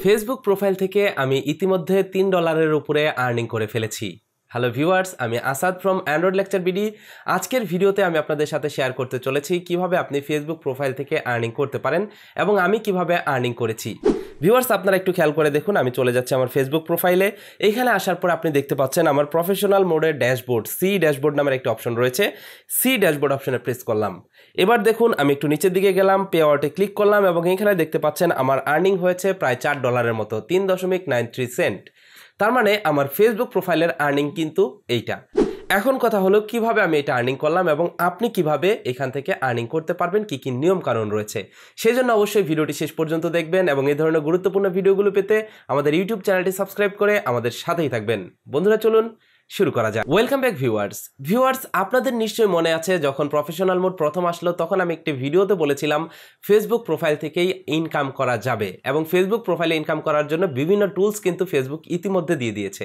Facebook profile থেকে আমি ইতিমধ্যে $3 উপরে আর্নিং করে ফেলেছি। হ্যালো ভিউয়ার্স, আমি Asad from Android lecture BD. আজকের ভিডিওতে আমি আপনাদের সাথে শেয়ার করতে চলেছি কিভাবে আপনি ফেসবুক প্রোফাইল থেকে আর্নিং করতে পারেন এবং আমি কিভাবে আর্নিং করেছি। ভিউয়ার্স, আপনারা একটু খেয়াল করে দেখুন, আমি চলে যাচ্ছি আমার ফেসবুক প্রোফাইলে। এইখানে আসার পর আপনি দেখতে পাচ্ছেন আমার প্রফেশনাল মোডের ড্যাশবোর্ড, সি ড্যাশবোর্ড নামের একটা অপশন রয়েছে। সি ড্যাশবোর্ড অপশনে প্রেস করলাম। এবার দেখুন, আমি একটু নিচের দিকে গেলাম, পে আউটে ক্লিক করলাম এবং এখানে দেখতে পাচ্ছেন আমার আর্নিং হয়েছে প্রায় $4 মতো, 3.93 সেন্ট। তার মানে আমার ফেসবুক প্রোফাইলের আর্নিং কিন্তু এইটা। এখন কথা হলো কিভাবে আমি এটা আর্নিং করলাম এবং আপনি কিভাবে এখান থেকে আর্নিং করতে পারবেন, কি কি নিয়ম কানুন রয়েছে। সেজন্য অবশ্যই ভিডিওটি শেষ পর্যন্ত দেখবেন এবং এই ধরনের গুরুত্বপূর্ণ ভিডিওগুলো পেতে আমাদের ইউটিউব চ্যানেলটি সাবস্ক্রাইব করে আমাদের সাথেই থাকবেন। বন্ধুরা, চলুন শুরু করা যাক। ওয়েলকাম ব্যাক ভিউয়ার্স, আপনাদের নিশ্চয়ই মনে আছে যখন প্রফেশনাল মোড প্রথম আসলো তখন আমি একটি ভিডিওতে বলেছিলাম ফেসবুক প্রোফাইল থেকেই ইনকাম করা যাবে এবং ফেসবুক প্রোফাইলে ইনকাম করার জন্য বিভিন্ন টুলস কিন্তু ফেসবুক ইতিমধ্যে দিয়ে দিয়েছে।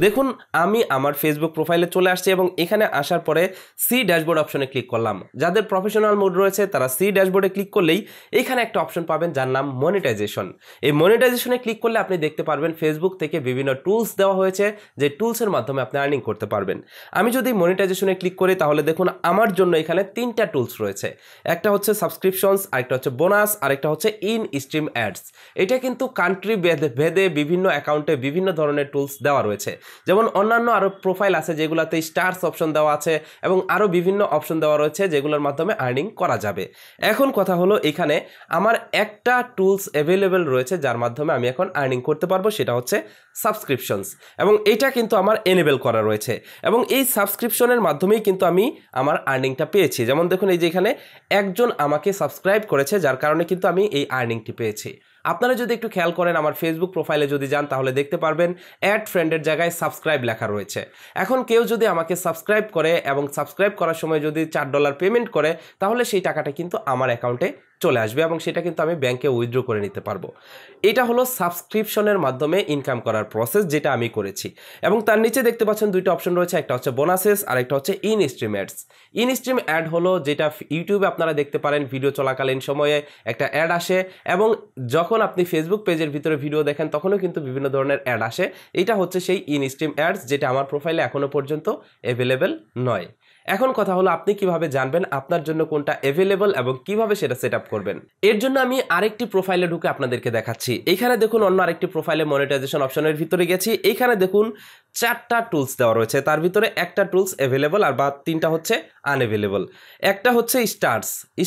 দেখুন, আমি আমার ফেসবুক প্রোফাইলে চলে আসছি এবং এখানে আসার পরে সি ড্যাশবোর্ড অপশনে ক্লিক করলাম। যাদের প্রফেশনাল মোড রয়েছে তারা সি ড্যাশবোর্ডে ক্লিক করলেই এখানে একটা অপশন পাবেন যার নাম মনিটাইজেশন। এই মনিটাইজেশনে ক্লিক করলে আপনি দেখতে পারবেন ফেসবুক থেকে বিভিন্ন টুলস দেওয়া হয়েছে, যে টুলসের মাধ্যমে আপনি আর্নিং করতে পারবেন। আমি যদি মনিটাইজেশনে ক্লিক করি তাহলে দেখুন আমার জন্য এখানে 3টা টুলস রয়েছে। একটা হচ্ছে সাবস্ক্রিপশনস, আরেকটা হচ্ছে বোনাস, আরেকটা হচ্ছে ইন স্ট্রিম অ্যাডস। এটা কিন্তু কান্ট্রি ভেদে বিভিন্ন অ্যাকাউন্টে বিভিন্ন ধরনের টুলস দেওয়া রয়েছে। যেমন অন্যান্য আরও প্রোফাইল আছে যেগুলোতে স্টার্স অপশন দেওয়া আছে এবং আরও বিভিন্ন অপশন দেওয়া রয়েছে যেগুলোর মাধ্যমে আর্নিং করা যাবে। এখন কথা হলো এখানে আমার একটা টুলস অ্যাভেলেবেল রয়েছে যার মাধ্যমে আমি এখন আর্নিং করতে পারবো, সেটা হচ্ছে সাবস্ক্রিপশনস এবং এটা কিন্তু আমার এনেবল করা রয়েছে এবং এই সাবস্ক্রিপশনের মাধ্যমেই কিন্তু আমি আমার আর্নিংটা পেয়েছি। যেমন দেখুন, এই যে এখানে একজন আমাকে সাবস্ক্রাইব করেছে যার কারণে কিন্তু আমি এই আর্নিংটি পেয়েছি। আপনারা যদি একটু খেয়াল করেন আমার ফেসবুক প্রোফাইলে যদি যান তাহলে দেখতে পারবেন অ্যাড ফ্রেন্ডের জায়গায় সাবস্ক্রাইব লেখা রয়েছে। এখন কেউ যদি আমাকে সাবস্ক্রাইব করে এবং সাবস্ক্রাইব করার সময় যদি $4 পেমেন্ট করে তাহলে সেই টাকাটা কিন্তু আমার অ্যাকাউন্টে চলে আসবে এবং সেটা কিন্তু আমি ব্যাংকে উইথড্র করে নিতে পারবো। এটা হলো সাবস্ক্রিপশনের মাধ্যমে ইনকাম করার প্রসেস, যেটা আমি করেছি। এবং তার নিচে দেখতে পাচ্ছেন 2টা অপশন রয়েছে, একটা হচ্ছে বোনাসেস আর একটা হচ্ছে in stream ads. In stream add হলো যেটা ইউটিউবে আপনারা দেখতে পারেন ভিডিও চলাকালীন সময়ে একটা অ্যাড আসে এবং যখন আপনি ফেসবুক পেজের ভিতরে ভিডিও দেখেন তখনও কিন্তু বিভিন্ন ধরনের অ্যাড আসে। এটা হচ্ছে সেই ইন স্ট্রিম অ্যাডস, যেটা আমার প্রোফাইলে এখনো পর্যন্ত অ্যাভেলেবেল নয়। এখন কথা হলো আপনি কিভাবে জানবেন আপনার জন্য কোনটা অ্যাভেলেবল এবং কিভাবে সেটা সেট আপ করবেন। এর জন্য আমি আরেকটি প্রোফাইলে ঢুকে আপনাদেরকে দেখাচ্ছি। এখানে দেখুন অন্য আরেকটি প্রোফাইলে মনিটাইজেশন অপশনের ভিতরে গেছি। এখানে দেখুন 4টা টুলস দেওয়া রয়েছে, তার ভিতরে একটা টুলস অ্যাভেলেবল আর বা 3টা হচ্ছে আনঅ্যাভেলেবল। একটা হচ্ছে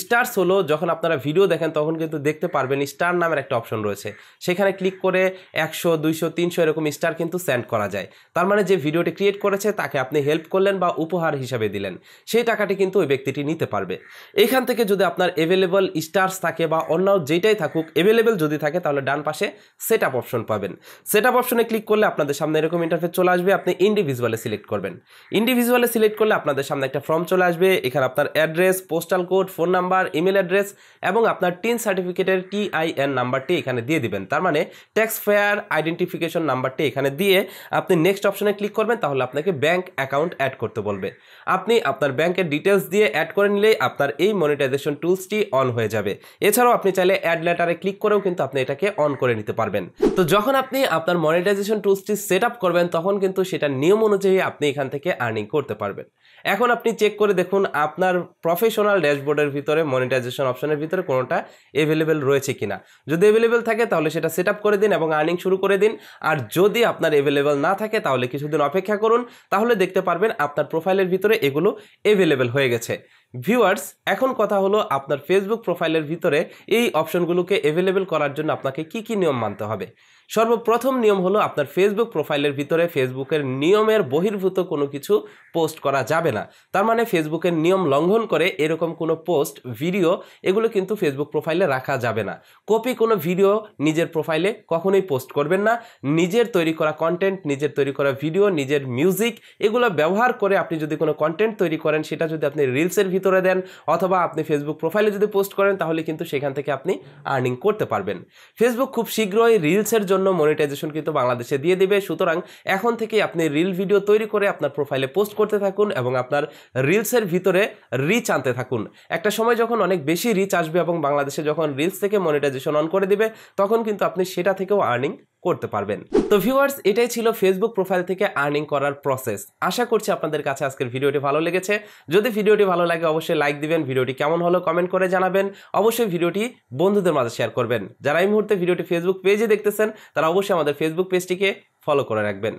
স্টার্স হলো যখন আপনারা ভিডিও দেখেন তখন কিন্তু দেখতে পারবেন স্টার নামের একটা অপশন রয়েছে, সেখানে ক্লিক করে 100, 200, 300 এরকম স্টার কিন্তু সেন্ড করা যায়। তার মানে যে ভিডিওটি ক্রিয়েট করেছে তাকে আপনি হেল্প করলেন বা উপহার হিসাবে দিলেন, সেই টাকাটি কিন্তু ওই ব্যক্তিটি নিতে পারবে। এখান থেকে যদি আপনার অ্যাভেলেবল স্টার্স থাকে বা অন্য যেটাই থাকুক অ্যাভেলেবল যদি থাকে তাহলে ডান পাশে সেট আপ অপশন পাবেন। সেট আপ অপশনে ক্লিক করলে আপনাদের সামনে এরকম ইন্টারফেস চলে আসবে। আপনি ইন্ডিভিজুয়ালে সিলেক্ট করবেন। ইন্ডিভিজুয়ালে সিলেক্ট করলে আপনাদের সামনে একটা ফর্ম চলে আসবে। এখানে আপনার address, postal code, phone number, email address এবং আপনার টিন সার্টিফিকেটের TIN নাম্বারটি এখানে দিয়ে দিবেন। তার মানে ট্যাক্স ফেয়ার আইডেন্টিফিকেশন নাম্বারটি এখানে দিয়ে আপনি নেক্সট অপশনে ক্লিক করবেন। তাহলে আপনাকে ব্যাংক অ্যাকাউন্ট অ্যাড করতে বলবে। আপনি আপনার ব্যাংকের ডিটেলস দিয়ে অ্যাড করে নিলেই আপনার এই মনিটাইজেশন টুলসটি অন হয়ে যাবে। এছাড়াও আপনি চাইলে অ্যাড লেটারে ক্লিক করেও কিন্তু আপনি এটাকে অন করে নিতে পারবেন। তো যখন আপনি আপনার মনিটাইজেশন টুলসটি সেট আপ করবেন তখন কিন্তু সেটা নিয়ম অনুযায়ী আপনি এখান থেকে আর্নিং করতে পারবেন। এখন আপনি চেক করে দেখুন আপনার প্রফেশনাল ড্যাশবোর্ডের ভিতরে মনিটাইজেশন অপশনের ভিতরে কোনোটা অ্যাভেলেবেল রয়েছে কিনা। যদি অ্যাভেলেবেল থাকে তাহলে সেটা সেট আপ করে দিন এবং আর্নিং শুরু করে দিন। আর যদি আপনার অ্যাভেলেবেল না থাকে তাহলে কিছুদিন অপেক্ষা করুন, তাহলে দেখতে পারবেন আপনার প্রোফাইলের ভিতরে এগুলো অ্যাভেলেবেল হয়ে গেছে। ভিউয়ার্স, এখন কথা হলো আপনার ফেসবুক প্রোফাইলের ভিতরে এই অপশনগুলোকে অ্যাভেলেবেল করার জন্য আপনাকে কি কি নিয়ম মানতে হবে। সর্বপ্রথম নিয়ম হলো আপনার ফেসবুক প্রোফাইলের ভিতরে ফেসবুকের নিয়মের বহির্ভূত কোনো কিছু পোস্ট করা যাবে না। তার মানে ফেসবুকের নিয়ম লঙ্ঘন করে এরকম কোনো পোস্ট, ভিডিও এগুলো কিন্তু ফেসবুক প্রোফাইলে রাখা যাবে না। কপি কোনো ভিডিও নিজের প্রোফাইলে কখনোই পোস্ট করবেন না। নিজের তৈরি করা কন্টেন্ট, নিজের তৈরি করা ভিডিও, নিজের মিউজিক এগুলো ব্যবহার করে আপনি যদি কোনো কন্টেন্ট তৈরি করেন সেটা যদি আপনি রিলসের ভিতরে দেন অথবা আপনি ফেসবুক প্রোফাইলে যদি পোস্ট করেন তাহলে কিন্তু সেখান থেকে আপনি আর্নিং করতে পারবেন। ফেসবুক খুব শীঘ্রই রিলসের জন্য মনিটাইজেশন কিন্তু বাংলাদেশে দিয়ে দিবে, সুতরাং এখন থেকেই আপনি রিল ভিডিও তৈরি করে আপনার প্রোফাইলে পোস্ট করতে থাকুন এবং আপনার রিলসের ভিতরে রিচ আনতে থাকুন। একটা সময় যখন অনেক বেশি রিচ আসবে এবং বাংলাদেশে যখন রিলস থেকে মনিটাইজেশন অন করে দিবে তখন কিন্তু আপনি সেটা থেকেও আর্নিং করতে পারবেন। তো ভিউয়ার্স, এটাই ছিল ফেসবুক প্রোফাইল থেকে আর্নিং করার প্রসেস। আশা করছি আপনাদের কাছে আজকের ভিডিওটি ভালো লেগেছে। যদি ভিডিওটি ভালো লাগে অবশ্যই লাইক দিবেন, ভিডিওটি কেমন হলো কমেন্ট করে জানাবেন, অবশ্যই ভিডিওটি বন্ধুদের মাঝে শেয়ার করবেন। যারা এই মুহূর্তে ভিডিওটি ফেসবুক পেজে দেখতেছেন তারা অবশ্যই আমাদের ফেসবুক পেজটিকে ফলো করে রাখবেন।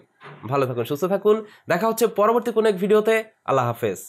ভালো থাকুন, সুস্থ থাকুন, দেখা হচ্ছে পরবর্তী কোনো এক ভিডিওতে। আল্লাহ হাফেজ।